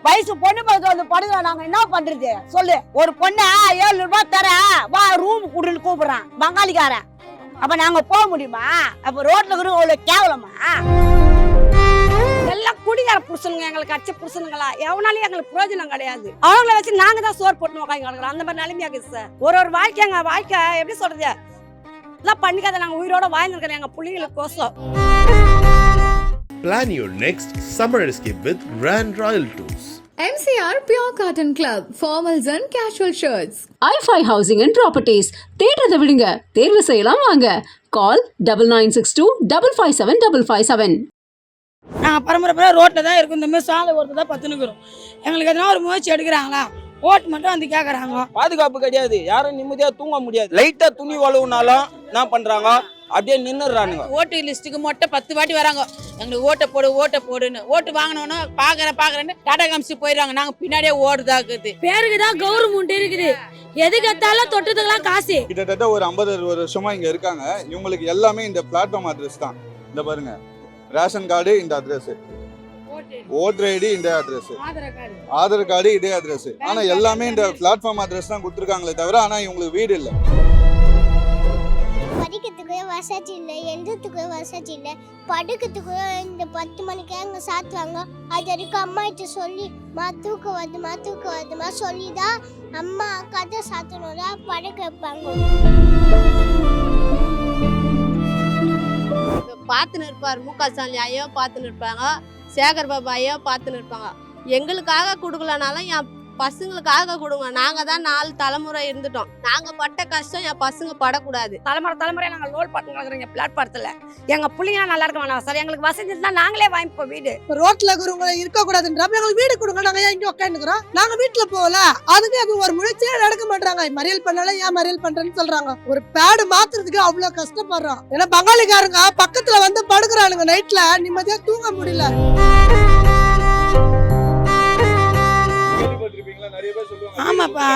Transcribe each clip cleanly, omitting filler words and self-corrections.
வயசு பொண்ணு பார்த்து வந்து படுகிற நாங்க என்ன பண்றது சொல்லு. ஒரு பொண்ணை 7 ரூபாய் தர வா ரூம் குடுன்னு கூப்பிடுறான் பங்காளிக்காரன். அப்ப நாங்க போக முடியுமா? அப்ப ரோட்ல இருக்கிற அவ்வளவு கேவலமா? எல்லாம் குடிகார புருஷனுங்க, எங்களுக்கு அச்ச புருஷனுங்களா, எவனாலும் எங்களுக்கு பிரயோஜனம் கிடையாது. அவங்கள வச்சு நாங்க தான் சோறு போட்டு உட்காந்து அந்த மாதிரி நிலைமையாக்குது சார். ஒரு வாழ்க்கை எங்க வாழ்க்கை எப்படி சொல்றது எல்லாம் பண்ணிக்காத. நாங்க உயிரோட வாழ்ந்துருக்கிறோம் எங்க பிள்ளைங்களுக்கு கோசம். Plan your next summer escape with Grand Royal Tours. MCR Pure Cotton Club, formals and casual shirts. i5 Housing and Properties. தேடுறதை விடுங்க, தேர்வு செய்யலாம் வாங்க. Call 9962 557 557. நாங்க பரம்பரை ரோட்ல தான் இருக்கும். இந்த மாதிரி சாலை ஓரத்தை தான் பத்துனுக்குறோம். எங்களுக்கு எதனா ஒரு முயற்சி எடுக்கிறாங்களா? ஓட்டு மட்டும் வந்து கேட்கறாங்க. பாதுகாப்பு கிடையாது, யாரும் நிம்மதியா தூங்க முடியாது. லைட்டா துணி வளவுனாலும் என்ன பண்றாங்க, அப்படியே நின்னுறானுங்க. ஓட்டு லிஸ்ட்டுக்கு மொட்டை 10 வாட்டி வராங்க. எங்களுக்கு ஓட்டை போடுன்னு ஓட்டு வாங்கினோன்னு பாக்குறேன்னு டாடா காமிச்சு போயிடுறாங்க. நாங்க பின்னாடியே ஓடுதா இருக்குது. பேருக்கு தான் கவர்மெண்ட் இருக்குது, எதுக்கு எத்தாலும் தொட்டதுக்கெல்லாம் காசு. கிட்டத்தட்ட ஒரு 50 வருஷமா இங்க இருக்காங்க. இவங்களுக்கு எல்லாமே இந்த பிளாட்ஃபார்ம் அட்ரஸ் தான். இந்த பாருங்க, ரேஷன் கார்டு இந்த அட்ரஸ், ஓட்டர் ஐடி இந்த அட்ரஸ், ஆதார் கார்டு இதே அட்ரஸ். ஆனா எல்லாமே இந்த பிளாட்ஃபார்ம் அட்ரஸ் தான் கொடுத்துருக்காங்களே தவிர ஆனா இவங்களுக்கு வீடு இல்லை. படிக்கிறதுக்கு வசதி இல்லை, எழுதுறதுக்கு வசதி இல்லை, படுக்கிறதுக்கு இந்த 10 மணிக்கு அங்கே சாத்துவாங்க. அது வரைக்கும் அம்மா கிட்ட சொல்லி தூக்கம் வருதுமா சொல்லிதான் அம்மா கதை சாத்தணும்னா படுக்க வைப்பாங்க. பார்த்துன்னு இருப்பார், முக ஸ்டாலின் ஐயோ பார்த்துன்னு இருப்பாங்க, சேகர் பாபு ஐயோ பார்த்துன்னு இருப்பாங்க. எங்களுக்காக கொடுக்கலனாலும் என் பசங்களுக்காக கொடுங்க. நாங்க தான் 4 தலைமுறை இருந்துட்டோம். நாங்க பட்ட கஷ்டம் என் பசங்க படக்கூடாது. தலைமுறை நாங்க லோல் பட்டுங்க பிளாட்பாரத்துல. எங்க பிள்ளைங்க நல்லா இருக்க வேணாம் சார். எங்களுக்கு வசதி இருந்தா நாங்களே வாங்கிப்போம் வீடு. ரோட்ல இருக்கிறவங்க இருக்க கூடாதுன்ற எங்களுக்கு வீடு கொடுங்க. நாங்க ஏன் இங்க உட்காந்துக்கிறோம்? நாங்க வீட்டுல போகல, அதுக்கு அது ஒரு முயற்சியே நடக்க மாட்டாங்க. மறியல் பண்ணாலும் ஏன் மறியல் பண்றேன்னு சொல்றாங்க. ஒரு பேடு மாத்துறதுக்கு அவ்வளவு கஷ்டப்படுறோம். ஏன்னா பங்காளிக்காரங்க பக்கத்துல வந்து படுக்கிறானுங்க, நைட்ல நிம்மதியா தூங்க முடியல. ஆமாப்பா,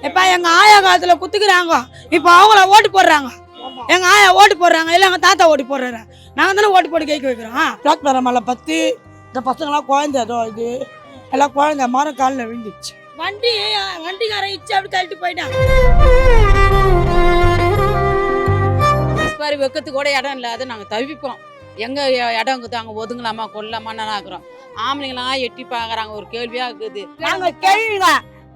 இப்ப எங்க ஆயா காலத்துல குத்துக்கிறாங்க, இப்ப அவங்கள ஓட்டு போடுறாங்க. எங்க ஆயா ஓட்டு போடுறாங்க, இல்ல எங்க தாத்தா ஓட்டு போடுறாரு. நாங்க தானே ஓட்டு போட்டு கேட்க வைக்கிறோம். பிளாட்ஃபார்ம் மேல பத்தி இந்த பசங்களாம் குழந்தை ஏதோ இது எல்லாம் குழந்தை மரம் காலில் விழுந்துச்சு. வண்டிக்காரன் இச்சு அப்படி தள்ளிட்டு போயிட்டான். வெக்கத்துக்கு கூட இடம் இல்லாத நாங்க தவிப்போம். எங்க இடம் இருக்குது, அங்க ஒதுங்கலாமா கொள்ளலாமான்னு ஆக்குறோம். ஆம்பளைங்களாம் எட்டி பாக்குறாங்க, ஒரு கேள்வியா இருக்குது. நாங்க கேள்விங்க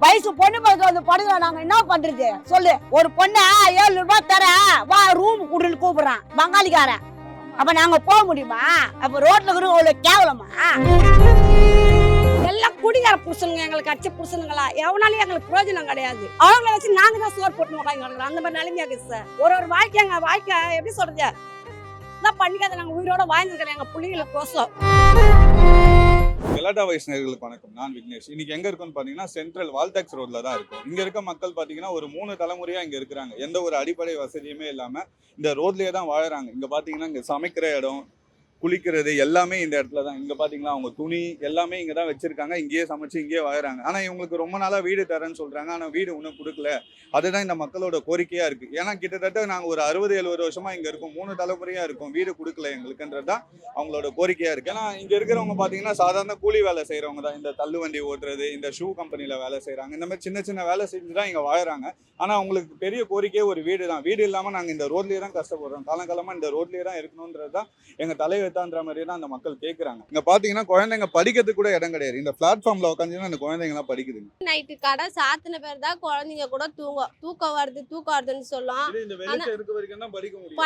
வயசு பொண்ணு பார்த்து வந்து படுகிற நாங்க என்ன பண்றது சொல்லு. ஒரு பொண்ணை 7 ரூபாய் தர வா ரூம் குடுன்னு கூப்பிடுறான் பங்காளிக்காரன். அப்ப நாங்க போக முடியுமா? அப்ப ரோட்ல இருக்கிற அவ்வளவு கேவலமா? எல்லாம் குடிகார புருஷனுங்க, எங்களுக்கு அச்ச புருஷனுங்களா, எவனாலும் எங்களுக்கு பிரயோஜனம் கிடையாது. அவங்கள வச்சு நாங்க தான் சோறு போட்டு உட்காந்து அந்த மாதிரி நிலைமையாக்குது சார். ஒரு வாழ்க்கை எங்க வாழ்க்கை எப்படி சொல்றது எல்லாம் பண்ணிக்காத. நாங்க உயிரோட வாழ்ந்துருக்கிறோம் எங்க பிள்ளைங்களுக்கு கோசம். கலாட்டா வயசினர்களுக்கு வணக்கம். நான் விக்னேஷ். இன்னைக்கு எங்க இருக்குன்னு பாத்தீங்கன்னா சென்ட்ரல் வால்டாக்ஸ் ரோட்ல தான் இருக்கும். இங்க இருக்க மக்கள் பாத்தீங்கன்னா ஒரு 3 தலைமுறையா இங்க இருக்கிறாங்க. எந்த ஒரு அடிப்படை வசதியுமே இல்லாம இந்த ரோட்லயே தான் வாழறாங்க. இங்க பாத்தீங்கன்னா இங்க சமைக்கிற இடம், குளிக்கிறது எல்லாமே இந்த இடத்துல தான். இங்க பாத்தீங்கன்னா அவங்க துணி எல்லாமே இங்க தான் வச்சிருக்காங்க. இங்கேயே சமைச்சு இங்கேயே வாழறாங்க. ஆனா இவங்களுக்கு ரொம்ப நாளா வீடு தரேன்னு சொல்றாங்க, ஆனா வீடு இன்னும் கொடுக்கல. அதுதான் இந்த மக்களோட கோரிக்கையா இருக்கு. ஏன்னா கிட்டத்தட்ட நாங்க ஒரு 60-70 வருஷமா இங்க இருக்கோம், 3 தலைமுறையா இருக்கும், வீடு கொடுக்கல எங்களுக்குன்றதுதான் அவங்களோட கோரிக்கையா இருக்கு. ஏன்னா இங்க இருக்கிறவங்க பாத்தீங்கன்னா சாதாரண கூலி வேலை செய்யறவங்க தான். இந்த தள்ளு வண்டி ஓட்டுறது, இந்த ஷூ கம்பெனில வேலை செய்யறாங்க, இந்த மாதிரி சின்ன சின்ன வேலை செஞ்சுதான் இங்க வாழறாங்க. ஆனா அவங்களுக்கு பெரிய கோரிக்கையே ஒரு வீடு தான். வீடு இல்லாம நாங்க இந்த ரோட்லயே தான் கஷ்டப்படுறோம். காலங்காலமா இந்த ரோட்லயே தான் இருக்கணும்ன்றதுதான் எங்க தலைவெத்தான்ற மாதிரி தான் அந்த மக்கள் கேட்கறாங்க. இங்க பாத்தீங்கன்னா குழந்தைங்க படிக்கிறதுக்கு கூட இடம் கிடையாது. இந்த பிளாட்ஃபார்ம்ல உட்காந்துன்னா அந்த குழந்தைங்க எல்லாம் படிக்குதுங்க. நைட்டு கடை சாத்தின பேர் தான் குழந்தைங்க கூட தூக்கம் வருதுன்னு சொல்லும்.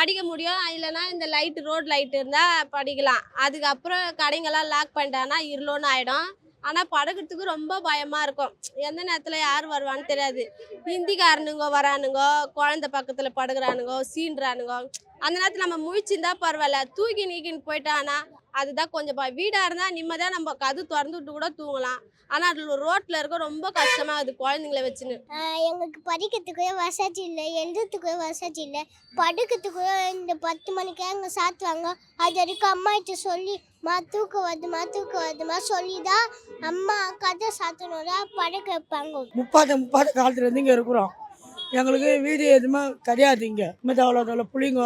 படிக்க முடியும். இல்லைன்னா இந்த ரோட் லைட் இருந்தா படிக்கலாம். அதுக்கப்புறம் கடைங்கெல்லாம் லாக் பண்ணிட்டாங்கன்னா இருளோன்னு ஆயிடும். ஆனால் படுக்கிறதுக்கு ரொம்ப பயமாக இருக்கும். எந்த நேரத்தில் யார் வருவான்னு தெரியாது. ஹிந்திக்காரனுங்க வரானுங்க, குழந்தை பக்கத்தில் படுக்கிறானுங்க, சீன்றானுங்க. அந்த நேரத்தில் நம்ம முழிச்சிருந்தா பரவாயில்ல, தூக்கி நீக்கின்னு போயிட்டானா அதுதான் கொஞ்சம் வீடாக இருந்தால் நிம்மதியாக நம்ம கது திறந்து விட்டு கூட தூங்கலாம். ஆனால் அதில் ரோட்டில் இருக்க ரொம்ப கஷ்டமாக இருக்குது குழந்தைங்கள வச்சுன்னு. எங்களுக்கு படிக்கிறதுக்கு வசதி இல்லை, எழுதுறதுக்கு வசதி இல்லை, படுக்கிறதுக்கு இந்த 10 மணிக்கு அங்கே சாத்துவாங்க. அது வரைக்கும் அம்மா கிட்ட சொல்லி தூக்கம் வருதுமா சொல்லிதான் அம்மா கதை சாத்தணும்னா படுக்க வைப்பாங்க. 30 காலத்துல இருந்து இங்க இருக்கிறோம். எங்களுக்கு வீடு எதுவுமே கிடையாது. இங்க அவ்வளோ புளிங்க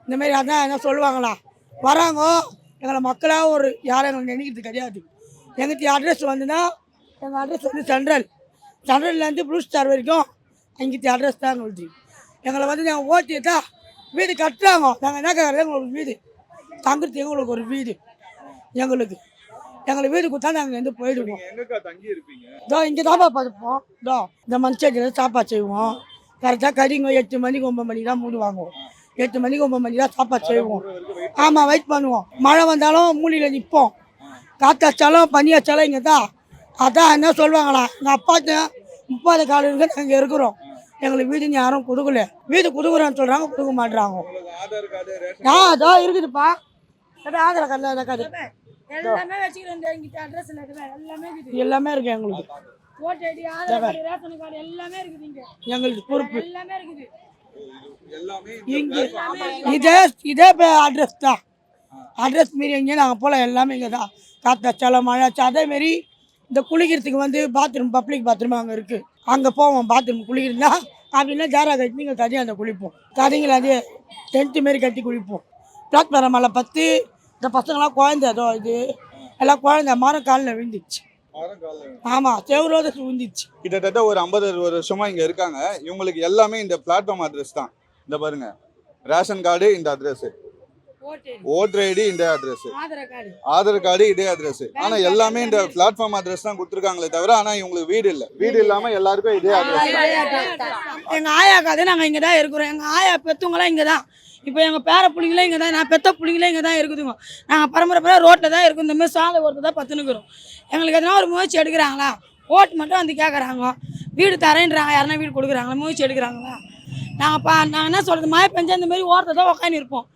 இந்த மாதிரி அதான் என்ன சொல்லுவாங்களா வராங்க. எங்களை மக்களாக ஒரு யாரும் எங்களை நினைக்கிறது கிடையாது. எங்கள் அட்ரஸ் வந்துன்னா எங்கள் அட்ரஸ் வந்து சென்ட்ரல்லேருந்து ப்ளூ ஸ்டார் வரைக்கும் அங்கே அட்ரஸ் தான் எங்களுக்கு. எங்களை வந்து நாங்கள் ஓட்டிட்டா வீடு கட்டுறாங்க. நாங்கள் என்ன கேட்குறது, எங்களுக்கு வீடு தங்குறதுக்கு எங்களுக்கு ஒரு வீடு எங்களுக்கு வீடு கொடுத்தா நாங்கள் வந்து போயிடுவோம். இதோ இங்கே தான்ப்பா பார்த்துப்போம். இதோ இந்த மனுஷன் சாப்பாடு செய்வோம். கரெக்டாக கறிங்க 8 மணிக்கு 9 மணிக்கு தான் மூடு வாங்குவோம். 8 மணிக்கு 9 மணிக்கு தான் சாப்பாடு செய்வோம். ஆமாம், வெயிட் பண்ணுவோம். மழை வந்தாலும் மூலியில் நிற்போம். காற்றாச்சாலும் பனி வச்சாலும் இங்கே தான். அதான் என்ன சொல்லுவாங்களா, எங்கள் அப்பாட்ட 30 காலம் நாங்கள் இருக்கிறோம். எங்களுக்கு வீடு யாரும் கொடுக்கல. வீடு கொடுக்குறோன்னு சொல்கிறாங்க, கொடுக்க மாட்டுறாங்க. அதோ இருக்குதுப்பா, ஆதார் கார்டில் இருக்காது. எல்லாமே வச்சுக்கிறேன். எல்லாமே இருக்கு எங்களுக்கு. எங்களுக்கு பொறுப்பு இதே அட்ரஸ் தான். அட்ரஸ் மாரி எங்கேயும் நாங்கள் போகலாம். எல்லாமே இங்கே தான். காற்றாச்சாலும் மழை அதேமாரி இந்த குளிக்கிறதுக்கு வந்து பாத்ரூம், பப்ளிக் பாத்ரூம் அங்கே இருக்குது. அங்கே போவோம் பாத்ரூம் குளிக்கிறதுனா. அப்படின்னா ஜாரா கட்டி நீங்கள் தனியாக அந்த குளிப்போம். கதைங்களை அதே டென்ட்டு மாரி கட்டி குளிப்போம். பிளாட்ஃபாரம் மேலே 10 இந்த பசங்களாம் குழந்தை. அதோ இது எல்லாம் குழந்தை மரம் காலில் விழுந்துச்சு. ஆமாம், செவரோட விழுந்துச்சு. கிட்டத்தட்ட ஒரு 50 வருஷமா இங்க இருக்காங்க. இவங்களுக்கு எல்லாமே இந்த பிளாட்ஃபார்ம் அட்ரஸ் தான். இந்த பாருங்க, ரேஷன் கார்டு இந்த அட்ரஸ், ஓட்டர் ஐடி இந்த அட்ரஸ், ஆதார் கார்டு இதே அட்ரஸ். ஆனா எல்லாமே இந்த பிளாட்ஃபார்ம் அட்ரஸ் தான் கொடுத்துருக்காங்களே தவிர ஆனா இவங்களுக்கு வீடு இல்லை. வீடு இல்லாம எல்லாருக்கும் இதே அட்ரஸ். எங்க ஆயா காது நாங்க இங்க தான் இருக்கிறோம். எங்க ஆயா பெத்தவங்களாம் இங்க தான். இப்போ எங்கள் பேர பிள்ளைங்களே இங்கே தான், நான் பெத்த பிள்ளைங்களே இங்கே தான் இருக்குதுங்க. நாங்கள் பரம்பரை ரோட்டில் தான் இருக்கும். இந்தமாதிரி சாலை ஓரத்தை தான் பத்துனுக்குறோம். எங்களுக்கு எதனா ஒரு முயற்சி எடுக்கிறாங்களா? ஓட்டு மட்டும் வந்து கேட்குறாங்க, வீடு தரேன்றாங்க. யாருன்னா வீடு கொடுக்குறாங்களா? முயற்சி எடுக்கிறாங்களா? நாங்கள் என்ன சொல்கிறது, மழை பெஞ்சா இந்த மாதிரி ஓரத்தை தான் உக்காந்து இருப்போம்.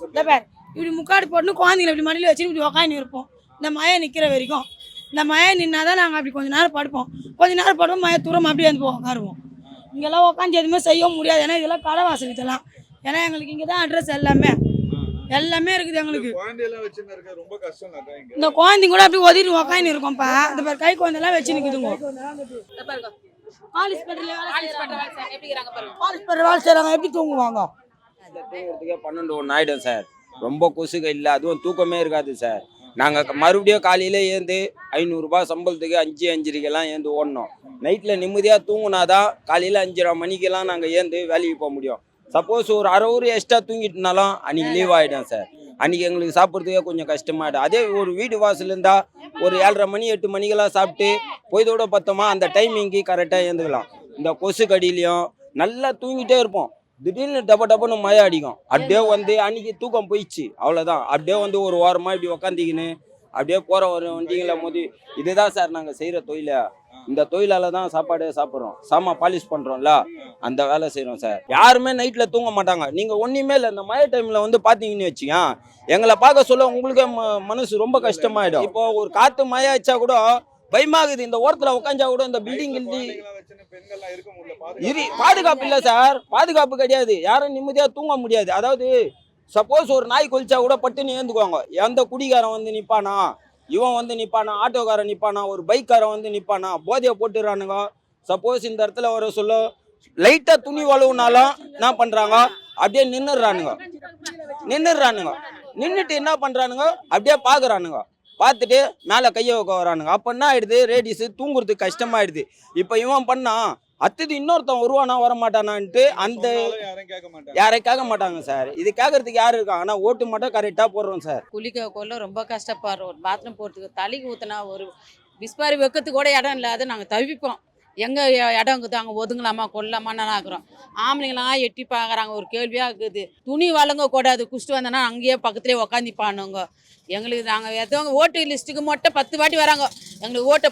இந்த பேர் இப்படி முக்காடு போட்டுன்னு குழந்தைங்களை இப்படி மடியில் வச்சுன்னு இப்படி உக்காந்து இருப்போம். இந்த மழை நிற்கிற வரைக்கும். இந்த மழை நின்னா தான் நாங்கள் அப்படி கொஞ்சம் நேரம் படுப்போம். கொஞ்சம் நேரம் படுப்போம், மழை தூரம் அப்படியே வந்து உட்காருவோம். இங்கெல்லாம் உட்காந்து எதுவுமே செய்ய முடியாது. ஏன்னா இதெல்லாம் கடை வாசல் இதெல்லாம். ஏன்னா எங்களுக்கு இங்கே தான் அட்ரஸ் எல்லாமே இருக்குது எங்களுக்கு. இந்த குழந்தைங்க கூட அப்படி ஒதுக்கி உக்காந்து இருக்கோம்ப்பா. இந்த பேர் கை குழந்தைலாம் வச்சு நிற்குதுங்க. பாலிஷ் பண்ணுற வேலை செய்கிறாங்க, எப்படி தூங்குவாங்க? தூங்குறதுக்கே 12-1 ஆகிடும் சார். ரொம்ப கொசுக இல்லை, அதுவும் தூக்கமே இருக்காது சார். நாங்கள் மறுபடியும் காலையில் ஏந்து 500 ரூபாய் சம்பளத்துக்கு 5:05க்கெல்லாம் ஏந்து ஓடணும். நைட்டில் நிம்மதியாக தூங்கினாதான் காலையில் 5:30 மணிக்கெல்லாம் நாங்கள் ஏந்து வேலைக்கு போக முடியும். சப்போஸ் ஒரு அரை ஊர் எக்ஸ்ட்ரா தூங்கிட்டுனாலும் அன்றைக்கி லீவ் ஆகிடும் சார். அன்றைக்கி எங்களுக்கு சாப்பிட்றதுக்கே கொஞ்சம் கஷ்டமாயிடும். அதே ஒரு வீடு வாசல் இருந்தால் ஒரு 7:30 மணி 8 மணிக்கெல்லாம் சாப்பிட்டு பொய்தோட பார்த்தோமா அந்த டைமிங்கு கரெக்டாக ஏந்துக்கலாம். இந்த கொசு கடியிலையும் நல்லா தூங்கிட்டே இருப்போம். திடீர்னு டப்புன்னு மழை அடிக்கும். அப்படியே வந்து அன்றைக்கி தூக்கம் போயிடுச்சு, அவ்வளோதான். அப்படியே வந்து ஒரு வாரமாக இப்படி உக்காந்திக்கின்னு அப்படியே போகிற ஒரு வண்டிங்களை மோதி. இதுதான் சார் நாங்கள் செய்கிற தொழிலை. இந்த தொழிலால் தான் சாப்பாடே சாப்பிட்றோம். சாமா பாலிஷ் பண்ணுறோம்ல, அந்த வேலை செய்கிறோம் சார். யாருமே நைட்டில் தூங்க மாட்டாங்க. நீங்கள் ஒன்றுமே இல்லை, இந்த மழை டைமில் வந்து பார்த்தீங்கன்னு வச்சுங்க, எங்களை பார்க்க சொல்ல உங்களுக்கே மனசு ரொம்ப கஷ்டமாயிடும். இப்போ ஒரு காற்று மழை வச்சா கூட பயமாகுது. இந்த ஓரத்தில் உட்காந்தா கூட இந்த பில்டிங் பாதுகாப்பு இல்லை சார். பாதுகாப்பு கிடையாது. யாரும் நிம்மதியாக தூங்க முடியாது. அதாவது சப்போஸ் ஒரு நாய் கொலிச்சா கூட பட்டுன்னு ஏந்துக்குவாங்க. எந்த குடிகாரன் வந்து நிற்பானா, இவன் வந்து நிற்பானா, ஆட்டோக்காரன் நிற்பானா, ஒரு பைக்காரன் வந்து நிற்பானா, போதையை போட்டுறானுங்க. சப்போஸ் இந்த இடத்துல வர சொல்ல லைட்டாக துணி வலுவுனாலும் என்ன பண்ணுறாங்க, அப்படியே நின்றுடுறானுங்க. நின்றுட்டு என்ன பண்ணுறானுங்க, அப்படியே பார்க்குறானுங்க. பார்த்துட்டு மேலே கையை வைக்க வரானுங்க. அப்போ என்ன ஆயிடுது, லேடிஸு தூங்குறதுக்கு கஷ்டமாயிடுது. இப்போ இவன் பண்ணா அடுத்தது இன்னொருத்தன் வருவானா வரமாட்டானான்ட்டு அந்த யாரையும் கேட்க மாட்டாங்க சார். இது கேட்கறதுக்கு யாரு இருக்காங்க? ஆனால் ஓட்டு மட்டும் கரெக்டாக போடுறோம் சார். குளிக்க கொள்ள ரொம்ப கஷ்டப்படுறோம். ஒரு பாத்ரூம் போகிறதுக்கு தலைக்கு ஊற்றினா ஒரு விஸ்பாரி வைக்கிறதுக்கு கூட இடம் இல்லாத நாங்கள் தவிப்போம். எங்கே இடம் இருக்குது, அங்கே ஒதுங்கலாமா கொள்ளலாமான்னு ஆக்குறோம். ஆம்பளைங்களாம் எட்டி பார்க்குறாங்க. ஒரு கேள்வியாக இருக்குது, துணி வழங்க கூடாது, குஷ்டு வந்தோன்னா அங்கேயே பக்கத்துலேயே உக்காந்துப்பானுங்க. எங்களுக்கு நாங்கள் எதவங்க ஓட்டு லிஸ்ட்டுக்கு மட்டும் 10 வாட்டி வராங்க. எங்களுக்கு ஓட்டை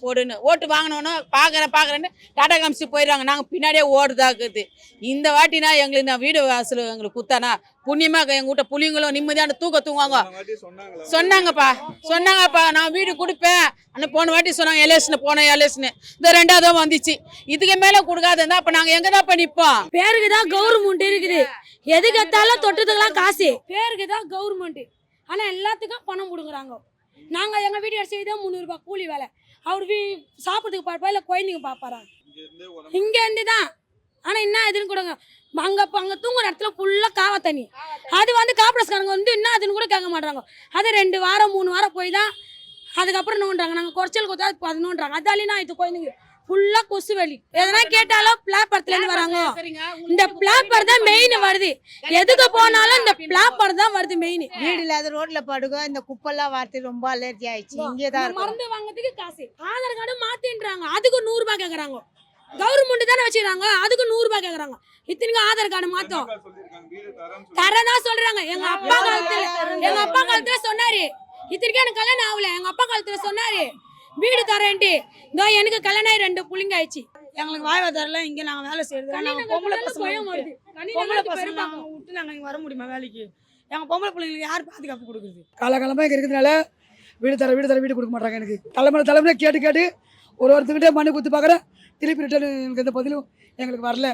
போடுன்னு. ஓட்டு வாங்கினோன்னா பார்க்குறேன்னு டாடா காமிச்சு போயிடுறாங்க. நாங்கள் பின்னாடியே ஓடுதாக்குது. இந்த வாட்டினா எங்களுக்கு நான் வீடு வாசல் எங்களுக்கு குத்தானா புண்ணியமாக எங்கள் வீட்டை புள்ளிங்களும் நிம்மதியான தூங்குவாங்க. சொன்னாங்கப்பா நான் வீடு கொடுப்பேன். ஆனால் போன வாட்டி சொன்னாங்க எலெக்ஷன் இந்த 2வது வந்துச்சு. இதுக்கு மேலே கொடுக்காதுன்னா அப்போ நாங்கள் எங்கே தான் நிற்போம்? பேருக்கு தான் கவர்மெண்ட் இருக்குது. எதுக்கு எடுத்தாலும் தொட்டதுக்கெல்லாம் காசு. பேருக்கு தான் கவர்மெண்ட், ஆனால் எல்லாத்துக்கும் பணம் கொடுக்குறாங்க. நாங்கள் எங்கள் வீடு செய்தா 300 ரூபாய் கூலி வேலை. அவர் சாப்பிட்றதுக்கு பார்ப்பா இல்லை குழந்தைங்க பார்ப்பாரா? இங்கேருந்து தான். ஆனால் என்ன இதுன்னு கொடுங்க. அங்கே தூங்குற இடத்துல ஃபுல்லாக காவா தண்ணி. அது வந்து காப்பரஸ்காரங்க வந்து என்ன அதுன்னு கூட கேட்க மாட்டாங்க. அது 2 வாரம் 3 வாரம் போய் தான் அதுக்கப்புறம் நோண்டுறாங்க. நாங்கள் குறைச்சல் கொடுத்தா அது நோண்டுறாங்க. அதாலினா இது குழந்தைங்க ஃபுல்லாக கொசு வெளி. எதனா கேட்டாலும் பிளாப்பர்த்துலேருந்து வராங்க. இந்த பிளாப்பர் தான் மெயின் வருது. எதுக்கு போனாலும் இந்த பிளாப்பர் தான் வருது மெயின். வீடு இல்லாத ரோட்ல படுக இந்த குப்பெல்லாம் வார்த்து ரொம்ப அலர்ஜி ஆயிடுச்சு. இங்கே தான் இருக்கும். மருந்து வாங்குறதுக்கு காசு. ஆதார் கார்டு மாத்தின்றாங்க. அதுக்கு 100 ரூபாய் கேட்குறாங்க. கவர்மெண்ட் தானே வச்சுக்கிறாங்க. அதுக்கு 100 ரூபாய் கேட்குறாங்க. இத்தனைக்கும் ஆதார் கார்டு மாத்தோம் தரதா சொல்றாங்க. எங்க அப்பா காலத்துல சொன்னாரு. இத்தனைக்கும் எனக்கு கல்யாணம் ஆகல. எங்க அப்பா காலத்துல சொன்னாரு வீடு தரேன்ட்டு. இதோ எனக்கு கல்யாணம் ஆகி 2 புள்ளைங்க ஆயிடுச்சு. எங்களுக்கு வாழ்வாதாரம்ல இங்க நாங்க வேலை செய்யறது. நாங்க பொம்பளை பசங்க விட்டு நாங்க இங்க வர முடியுமா வேலைக்கு? எங்க பொம்பளை பிள்ளைங்களுக்கு யார் பாதுகாப்பு கொடுக்குறது? காலகாலமா இங்க இருக்கிறதுனால வீடு கொடுக்க மாட்டாங்க. எனக்கு தலைமுறை கேட்டு ஒருத்தர்கிட்ட மண்ணு குத்து பார்க்குறேன். திருப்பி ரிட்டர்ன் எனக்கு எந்த பதிலும் எங்களுக்கு வரல.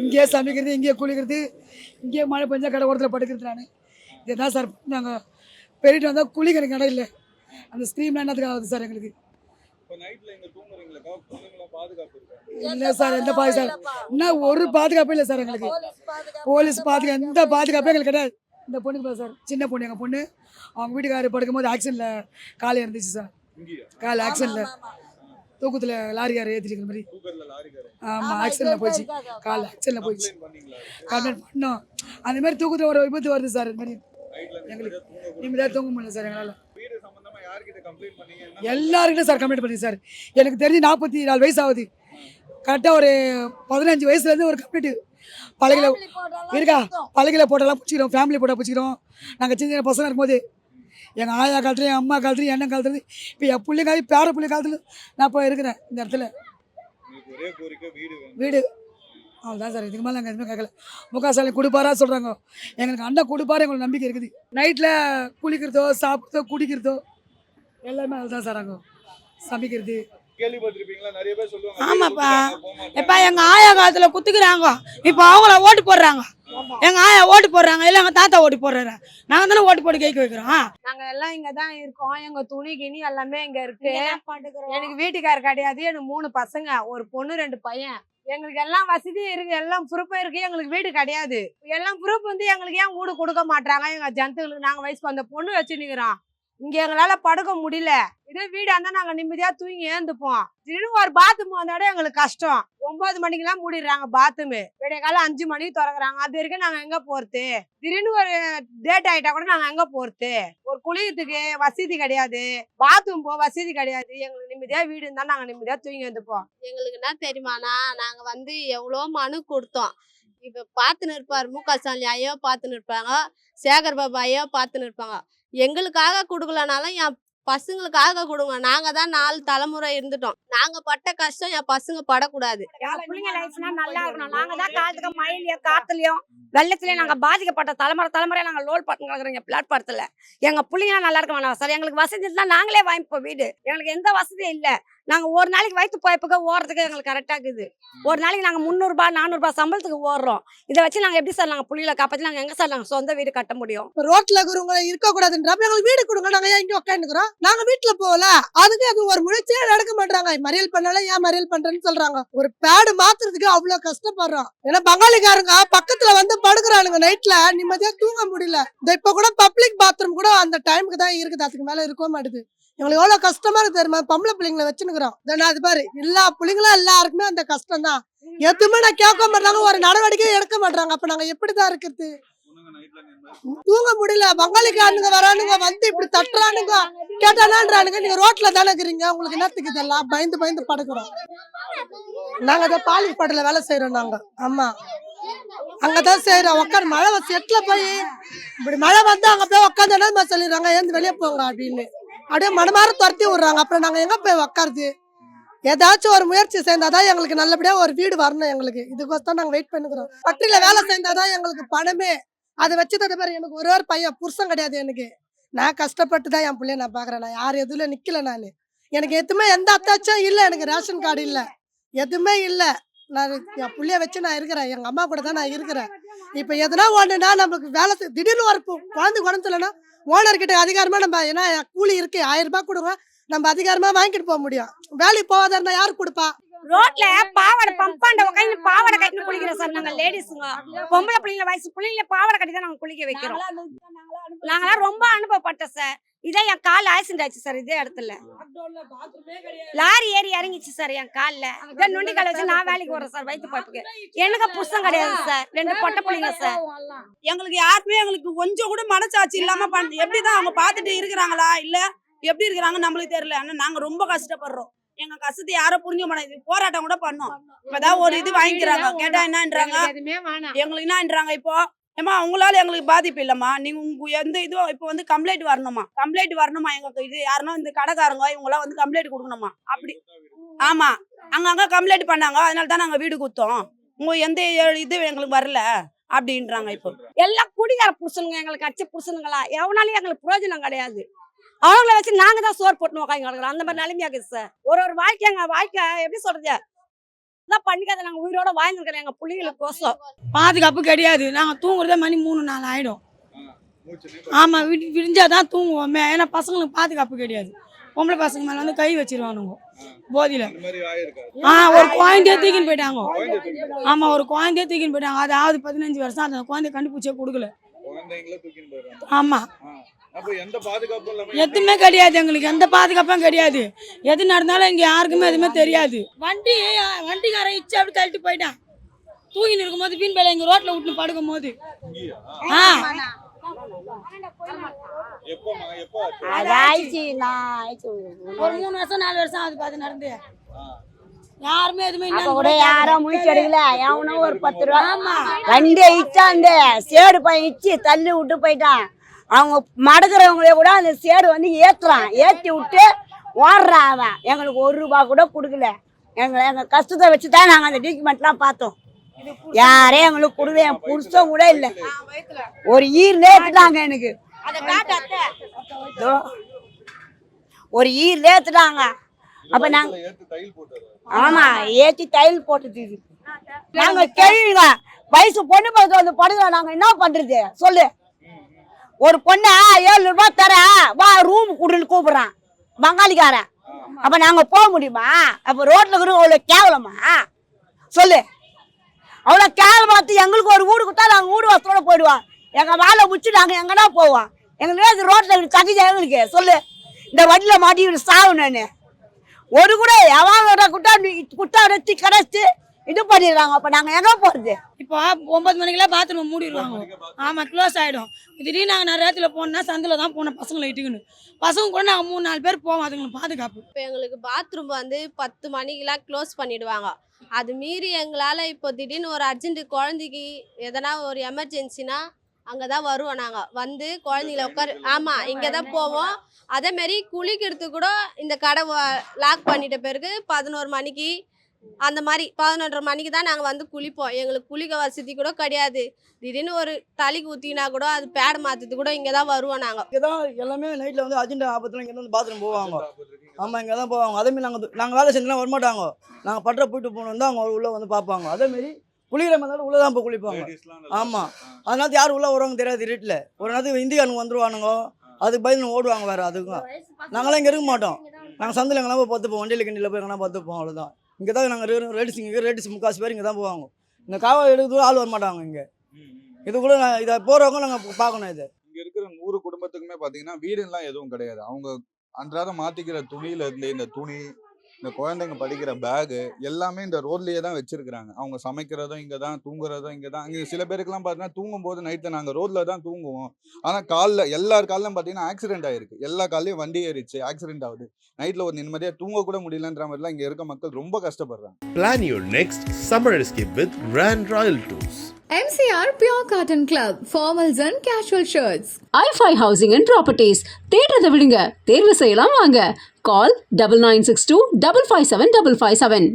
இங்கேயே சமைக்கிறது, இங்கேயே குளிக்கிறது, இங்கேயே மழை பெஞ்சா கடை ஓரத்தில் படுக்கிறது. நான் இதுதான் சார். நாங்கள் பெரியட்டு வந்தால் குளிக்க எனக்கு இடம் இல்லை. அந்த ஸ்க்ரீம்லாம் என்னத்துக்கு ஆகுது சார் எங்களுக்கு? இல்லை சார், எந்த பாதுகாப்பு சார்? இன்னும் ஒரு பாதுகாப்பும் இல்லை சார் எங்களுக்கு. போலீஸ் பாதுகாப்பு எந்த பாதுகாப்பும் எங்களுக்கு கிடையாது. இந்த பொண்ணுக்கு சார், சின்ன பொண்ணு, எங்கள் பொண்ணு அவங்க வீட்டுக்காரர் படுக்கும்போது ஆக்சிடென்ட்டில் காலையில் இருந்துச்சு சார். காலை ஆக்சிடென்ட்டில் தூக்கத்தில் லாரிக்கார ஏற்றிருக்கிற மாதிரி. ஆமாம், ஆக்சிடென்ட்டில் போயிடுச்சு. காலை ஆக்சிடென்ட்டில் போயிடுச்சு. கம்ப்ளைண்ட் பண்ணோம். அந்த மாதிரி தூக்கத்தில் ஒரு விபத்து வருது சார். இது மாதிரி எங்களுக்கு நிம்மதியாக தூங்க முடியல சார் எங்களால். எல்லாருக்கிட்டும் சார் கம்ப்ளைண்ட் பண்ணி சார். எனக்கு தெரிஞ்சு 44 வயசு ஆகுது. கரெக்டாக ஒரு 15 வயசுலேருந்து ஒரு கம்ப்ளைண்ட். பழகில இருக்கா, பழகில போட்டெல்லாம் பிடிச்சிக்கிறோம், ஃபேமிலி போட்டால் பிடிச்சிக்கிறோம். நாங்கள் சின்ன பசங்க இருக்கும்போது எங்கள் ஆயா காலத்துலையும், என் அம்மா காலத்துலையும், எண்ணெய் காலத்துலையும், இப்போ என் பிள்ளைங்க பேர பிள்ளை காலத்துல நான் இப்போ இருக்கிறேன் இந்த இடத்துல. வீடு அவ்வளோதான் சார். இதுக்கு மேலே நாங்கள் எதுவுமே கேட்கல. முகாசாலை கொடுப்பாரா சொல்கிறாங்க. எங்களுக்கு அண்ணன் கொடுப்பாரு, எங்களுக்கு நம்பிக்கை இருக்குது. நைட்டில் குளிக்கிறதோ, சாப்பிட்றதோ, குடிக்கிறதோ எல்லாமே அதுதான் சார். அங்கே சமைக்கிறது. ஆமாப்பா. இப்போ எங்கள் ஆயா காலத்தில் குத்துக்கிறாங்க. இப்போ அவங்கள ஓட்டு போடுறாங்க. எங்கள் ஆயா ஓட்டு போடுறாங்க, இல்லை எங்கள் தாத்தா ஓட்டு போடுறாரு. நாங்கள் தானே ஓட்டு போட்டு கேட்க வைக்கிறோம். நாங்க எல்லாம் இங்க தான் இருக்கோம். எங்க துணி கிணி எல்லாமே இங்க இருக்கு. எனக்கு வீட்டுக்காரர் கிடையாது. எனக்கு 3 பசங்க, ஒரு பொண்ணு 2 பையன். எங்களுக்கு எல்லாம் வசதி இருக்கு, எல்லாம் ப்ரூஃபா இருக்கு. எங்களுக்கு வீடு கிடையாது. எல்லாம் ப்ரூஃப் வந்து எங்களுக்கு ஏன் வீடு கொடுக்க மாட்டாங்க? எங்க ஜனத்துகளுக்கு நாங்க வயசுக்கு வந்த பொண்ணு வச்சு நிக்கிறோம். இங்க எங்களால படுக்க முடியல. இதே வீடா இருந்தா நாங்க நிம்மதியா தூங்கி ஏந்துப்போம். திடீர்னு ஒரு பாத்ரூம் வந்தாட எங்களுக்கு கஷ்டம். 9 மணிக்கெல்லாம் மூடிடுறாங்க பாத்ரூம். விடிய காலம் 5 மணிக்கு திறக்குறாங்க. அது வரைக்கும் நாங்க எங்க போறது? திடீர்னு ஒரு டேட் ஆயிட்டா கூட நாங்க எங்க போறது? ஒரு குளிக்கிறதுக்கு வசதி கிடையாது, பாத்ரூம் போ வசதி கிடையாது. எங்களுக்கு நிம்மதியா வீடு இருந்தா நாங்க நிம்மதியா தூங்கி வந்துப்போம். எங்களுக்கு என்ன தெரியுமாண்ணா, நாங்க வந்து எவ்வளோ மனு கொடுத்தோம். இப்ப பார்த்துன்னு இருப்பாரு மு.க. ஸ்டாலின் ஐயோ பார்த்துன்னு இருப்பாங்க, சேகர் பாபு ஐயோ பார்த்துன்னு இருப்பாங்க. எங்களுக்காக கொடுக்கலனாலும் என் பசங்களுக்காக கொடுங்க. நாங்க தான் 4 தலைமுறை இருந்துட்டோம். நாங்க பட்ட கஷ்டம் என் பசங்க படக்கூடாது. பிள்ளைங்க லைஃப்னா நல்லா இருக்கணும். நாங்க தான் காலத்துக்கு மழையிலயும் காத்துலயும் வெள்ளத்திலயும் நாங்க பாதிக்கப்பட்ட தலைமுறையா நாங்க லோல் பட்டு கிடக்குறோம் பிளாட்பாரத்துல. எங்க பிள்ளைங்க நல்லா இருக்க வேணாம் சார். எங்களுக்கு வசதி இருந்தா நாங்களே வாங்கிப்போம் வீடு. எங்களுக்கு எந்த வசதியும் இல்ல. நாங்க ஒரு நாளைக்கு வயிற்று போயப்புக்கு ஓடுறதுக்கு எங்களுக்கு கரெக்டா இருக்குது. ஒரு நாளைக்கு நாங்க 300 ரூபாய் 400 ரூபாய் சம்பளத்துக்கு ஓடுறோம். இதை வச்சு நாங்க எப்படி சார் நாங்க பிள்ளைகளை காப்பாற்றி நாங்க எங்க சார் நாங்க சொந்த வீடு கட்ட முடியும்? ரோட்ல இருக்கிறவங்க இருக்க கூடாதுன்றப்ப எங்களுக்கு வீடு கொடுங்க. நாங்க ஏன் இங்க உட்காந்துக்கிறோம்? நாங்க வீட்டுல போகல. அதுக்கு அது ஒரு முயற்சியே நடக்க மாட்டாங்க. மறியல் பண்ணாலும் ஏன் மறியல் பண்றேன்னு சொல்றாங்க. ஒரு பேடு மாத்துறதுக்கு அவ்வளவு கஷ்டப்படுறோம். ஏன்னா பங்காளிக்காரங்க பக்கத்துல வந்து படுக்கிறானுங்க. நைட்ல நிம்மதியா தூங்க முடியல. இப்ப கூட பப்ளிக் பாத்ரூம் கூட அந்த டைமுக்கு தான் இருக்குது. அதுக்கு மேல இருக்க மாட்டுது. எங்களுக்கு எவ்வளவு கஷ்டமா இருக்கு தெரியுமா? பொம்பளை பிள்ளைங்களை வச்சுன்னுக்குறோம். அது பாரு, எல்லா பிள்ளைங்களும் எல்லாருக்குமே அந்த கஷ்டம் தான். எதுவுமே நான் கேட்க மாட்டாங்க, ஒரு நடவடிக்கையும் எடுக்க மாட்டாங்க. அப்ப நாங்க எப்படிதான் இருக்குது? தூங்க முடியல. பங்காளிக்காரனுங்க வரானுங்க, வந்து இப்படி தட்டுறானுங்க, கேட்டானான்றானுங்க. நீங்க ரோட்ல தானே இருக்கிறீங்க, உங்களுக்கு என்னத்துக்கு இதெல்லாம்? பயந்து படுக்கிறோம். நாங்க தான் பாலிஷ் பாட்டில வேலை செய்யறோம். நாங்க ஆமா அங்கதான் செய்யறோம். உட்காந்து மழை செட்ல போய் இப்படி மழை வந்து அங்க போய் உட்காந்து சொல்லிடுறாங்க, ஏந்து வெளியே போங்க அப்படின்னு. அப்படியே மனமாற துரத்தி விடுறாங்க. அப்புறம் நாங்க எங்க போய் உட்காருது? ஏதாச்சும் ஒரு முயற்சி செய்தாதான் எங்களுக்கு நல்லபடியா ஒரு வீடு வரணும். எங்களுக்கு இதுக்கோசம் நாங்க வெயிட் பண்ணுக்கிறோம். ஃபேக்டரியில வேலை செய்தாதான் எங்களுக்கு பணமே. அதை வச்சு தந்த பாரு, எனக்கு ஒரு பையன் புருஷன் கிடையாது. எனக்கு நான் கஷ்டப்பட்டு தான் என் பிள்ளைய நான் பாக்குறேன். நான் யார் எதுல நிக்கல. நான் எனக்கு எதுவுமே எந்த அத்தாச்சும் இல்லை. எனக்கு ரேஷன் கார்டு இல்லை, எதுவுமே இல்லை. நான் என் பிள்ளைய வச்சு நான் இருக்கிறேன். எங்க அம்மா கூட தான் நான் இருக்கிறேன். இப்ப எதுனா ஒண்ணுன்னா நமக்கு வேலை திடீர்னு ஒரு குழந்தைலன்னா ஓனர்கிட்ட அதிகாரமா நம்ம, ஏன்னா கூலி இருக்கு 1000 ரூபாய் கொடுங்க, நம்ம அதிகாரமா வாங்கிட்டு போக முடியும். வேலைக்கு போகாத இருந்தா யாரு கொடுப்பா? ரோட்ல பாவாடை பம்பாண்ட உட்காந்து பாவாடை கட்டின்னு குளிக்கிறோம் சார். நாங்க லேடிஸுங்க பொம்பளை பிள்ளைங்க வயசு பிள்ளைங்கள பாவாடை கட்டி தான் நாங்க குளிக்க வைக்கிறோம். நாங்களாம் ரொம்ப அனுபவப்பட்டோம் சார். இதே என் கால் ஆக்சிடென்ட் ஆச்சு சார் இதே இடத்துல. லாரி ஏறி இறங்கிச்சு சார் என் காலில். இதே நொண்டி காலை வச்சு நான் வேலைக்கு வரேன் சார் வயிற்று பார்ப்புக்கு. எனக்கு புருஷன் கிடையாது சார், 2 பொட்டை பிள்ளைங்க சார். எங்களுக்கு யாருமே எங்களுக்கு கொஞ்சம் கூட மனசாட்சி இல்லாம எப்படிதான் அவங்க பார்த்துட்டு இருக்கிறாங்களா இல்ல எப்படி இருக்கிறாங்க நம்மளுக்கு தெரியல. ஆனா நாங்க ரொம்ப கஷ்டப்படுறோம். எங்க கஷ்டத்தை யாரும் புரிஞ்ச மாட்டாங்க. போராட்டம் கூட பண்ணோம். இப்பதான் ஒரு இது வாங்கிக்கிறாங்க. கேட்டா என்னன்றாங்க, எங்களுக்கு என்னன்றாங்க இப்போ, ஏமா உங்களால எங்களுக்கு பாதிப்பு இல்லம்மா, நீங்க உங்க எந்த இதுவும் இப்போ வந்து கம்ப்ளைண்ட் வரணுமா எங்களுக்கு இது யாருன்னா இந்த கடைக்காரங்க இவங்களாம் வந்து கம்ப்ளைண்ட் கொடுக்கணுமா அப்படி. ஆமா அங்கங்க கம்ப்ளைண்ட் பண்ணாங்க, அதனால தான் நாங்க வீடு கொடுத்தோம். உங்க எந்த இது எங்களுக்கு வரல அப்படின்றாங்க. இப்போ எல்லாம் குடிகார புருஷனுங்க, எங்களுக்கு அடிச்ச புருஷனுங்களா, எவனாலும் எங்களுக்கு பிரயோஜனம் கிடையாது. அவங்கள வச்சு நாங்க தான் சோறு போட்டு உட்காந்து கிடக்குறோம். அந்த மாதிரி நிலைமையாக்குது சார். ஒரு வாழ்க்கை எங்க வாழ்க்கை எப்படி சொல்றது பண்ணிக்காத. நாங்க உயிரோட வாழ்ந்துருக்கிறோம் எங்க பிள்ளைகளுக்கோசம். பாதுகாப்பு கிடையாது. நாங்க தூங்குறதே மணி 3-4 ஆயிடும். ஆமா விடிஞ்சாதான் தூங்குவோமே. ஏன்னா பசங்களுக்கு பாதுகாப்பு கிடையாது. பொம்பளை பசங்க மேல வந்து கை வச்சிருவானுங்க போதியில. ஒரு குழந்தைய தூக்கின்னு போயிட்டாங்க. ஆமா ஒரு குழந்தைய தூக்கின்னு போயிட்டாங்க. அதாவது 15 வருஷம் அந்த குழந்தைய கண்டுபிடிச்சே கொடுக்கல. ஆமா எதுவுமே கிடையாது. எங்களுக்கு எந்த பாதுகாப்பும் கிடையாது. எது நடந்தாலும் இங்க யாருக்குமே எதுவுமே தெரியாது. வண்டிக்காரன் இச்சு அப்படி தள்ளிட்டு போயிட்டான். தூங்கின்னு இருக்கும் போது வீண் பேல எங்க ரோட்ல விட்டு படுக்கும் போது ஒரு 3 வருஷம் 4 வருஷம் ஆகுது பார்த்து நடந்து. யாருமே எதுவுமே யாரும் முயற்சி எடுக்கல. எவனோ ஒரு 10 ரூபா வண்டி இச்சாந்த சேடு பையன் இச்சு தள்ளி விட்டு போயிட்டான். அவங்க மடக்குறவங்களே கூட அந்த சேடு வந்து ஏத்துறான். ஏற்றி விட்டு ஓடுறான் அவன். எங்களுக்கு 1 ரூபா கூட கொடுக்கல. எங்க கஷ்டத்தை வச்சுதான் நாங்க அந்த டாக்குமெண்ட்லாம் பார்த்தோம். யாரையும் எங்களுக்கு கொடுக்கல. என் புருஷன் கூட இல்லை. ஒரு ஈர்ல ஏத்துட்டாங்க. எனக்கு ஒரு ஈர்ல ஏத்துட்டாங்க. அப்ப நாங்க ஆமா ஏத்தி தையல் போட்டு நாங்க கேள்விங்க வயசு பொண்ணு பார்த்து வந்து படுங்க. நாங்க என்ன பண்றது சொல்லு. ஒரு பொண்ண 7 ரூபாய் தர வா ரூம் குடுன்னு கூப்பிடுறான் பங்காளிக்காரன். அப்ப நாங்க போக முடியுமா? அப்ப ரோட்ல கூட அவ்வளவு கேவலமா சொல்லு. அவ்வளவு கேவலமாத்து எங்களுக்கு ஒரு வீடு கொடுத்தா நாங்க வீடு வசத்தோட போயிடுவோம். எங்க வேலை முடிச்சு நாங்க எங்கன்னா போவோம். எங்களுக்கு ரோட்ல தகுதி எங்களுக்கு சொல்லு. இந்த வண்டியில மாட்டி சாவு நானு ஒரு கூட எவாங்க குட்டா வச்சு கடைச்சு இது பண்ணிடுறாங்க. அப்ப நாங்க எங்க போறது? இப்போ 9 மணிக்கெல்லாம் பாத்ரூம் மூடிடுவாங்க. ஆமா க்ளோஸ் ஆயிடும். திடீர்னு நாங்க நிறைய இடத்துல போனோம்னா சந்தில தான் போனோம் பசங்களை இட்டுக்குன்னு. பசங்க கூட நாங்க 3-4 பேர் போவோம். அதுங்களுக்கு பாதுகாப்பு. இப்போ எங்களுக்கு பாத்ரூம் வந்து 10 மணிக்கெல்லாம் க்ளோஸ் பண்ணிடுவாங்க. அது மீறி எங்களால் இப்போ திடீர்னு ஒரு அர்ஜென்ட்டு குழந்தைக்கு எதனா ஒரு எமர்ஜென்சினா அங்கே தான் வருவோம். நாங்கள் வந்து குழந்தைங்கள உட்காரு ஆமாம் இங்கே தான் போவோம். அதேமாரி குளிக்கிறதுக்கு கூட இந்த கடை லாக் பண்ணிட்ட பிறகு 11 மணிக்கு அந்த மாதிரி 11:30 மணிக்கு தான் நாங்கள் வந்து குளிப்போம். எங்களுக்கு குளிக்க வசதி கூட கிடையாது. திடீர்னு ஒரு தலைக்கு ஊற்றினா கூட அது பேட் மாற்றுறது கூட இங்கே தான் வருவோம். நாங்கள் இங்கே தான் எல்லாமே நைட்டில் வந்து அர்ஜென்ட் ஆபத்தில் இங்கே வந்து பாத்ரூம் போவாங்க. ஆமாம் இங்கே தான் போவாங்க. அதேமாரி நாங்கள் வேலை செஞ்சுலாம் வரமாட்டாங்க. நாங்கள் பட்டரை போயிட்டு போகணும் தான் அவங்க உள்ளே வந்து பார்ப்பாங்க. அதேமாரி குளிக்கிற மாதிரி உள்ளே தான் போய் குளிப்பாங்க. ஆமாம் அதனால யார் உள்ளே வருவாங்க தெரியாது. இருட்டில் ஒரு நேரத்துக்கு இந்தியானுங்க வந்துருவானுங்க. அதுக்கு பயந்து ஓடுவாங்க வேறு. அதுக்கும் நாங்களாம் இங்கே இருக்க மாட்டோம். நாங்கள் சந்தில் எங்கன்னா போய் பார்த்துப்போம். வண்டியில் கிண்டியில் போய் எங்கன்னா பார்த்துப்போம். அவ்வளோதான். இங்கே தான் நாங்கள் லேடிஸ் முக்காசு பேர் இங்கே தான் போவாங்க. இந்த காவல் எடுக்கிறது ஆள் வரமாட்டாங்க. இங்கே இது கூட இதை போகிறவங்க நாங்கள் பார்க்கணும். இது இங்கே இருக்கிற 100 குடும்பத்துக்குமே பார்த்தீங்கன்னா வீடுலாம் எதுவும் கிடையாது. அவங்க அன்றாடம் மாற்றிக்கிற துணியிலேருந்து இந்த துணி, இந்த குழந்தைங்க படிக்கிற பேகு எல்லாமே இந்த ரோட்லேயே தான் வச்சிருக்கிறாங்க. அவங்க சமைக்கிறதும் இங்கே தான், தூங்குறதும் இங்கே தான். இங்கே சில பேருக்குலாம் பார்த்தீங்கன்னா தூங்கும்போது நைட்டில் நாங்கள் ரோட்டில் தான் தூங்குவோம். ஆனால் காலில் எல்லார் காலிலும் பார்த்தீங்கன்னா ஆக்சிடென்ட் ஆகிருக்கு. எல்லா காலையும் வண்டி ஏறிச்சு, ஆக்சிடென்ட் ஆகுது. நைட்டில் ஒரு நிம்மதியாக தூங்க கூட முடியலன்ற மாதிரிலாம் இங்கே இருக்க மக்கள் ரொம்ப கஷ்டப்படுறாங்க. Plan your next summer escape with Grand Royal Tours. MCR Pure Cotton Club, formals and casual shirts. i5 Housing and Properties. தேடுறதை விடுங்க, தேர்வு செய்யலாம் வாங்க. Call 9962 557 557.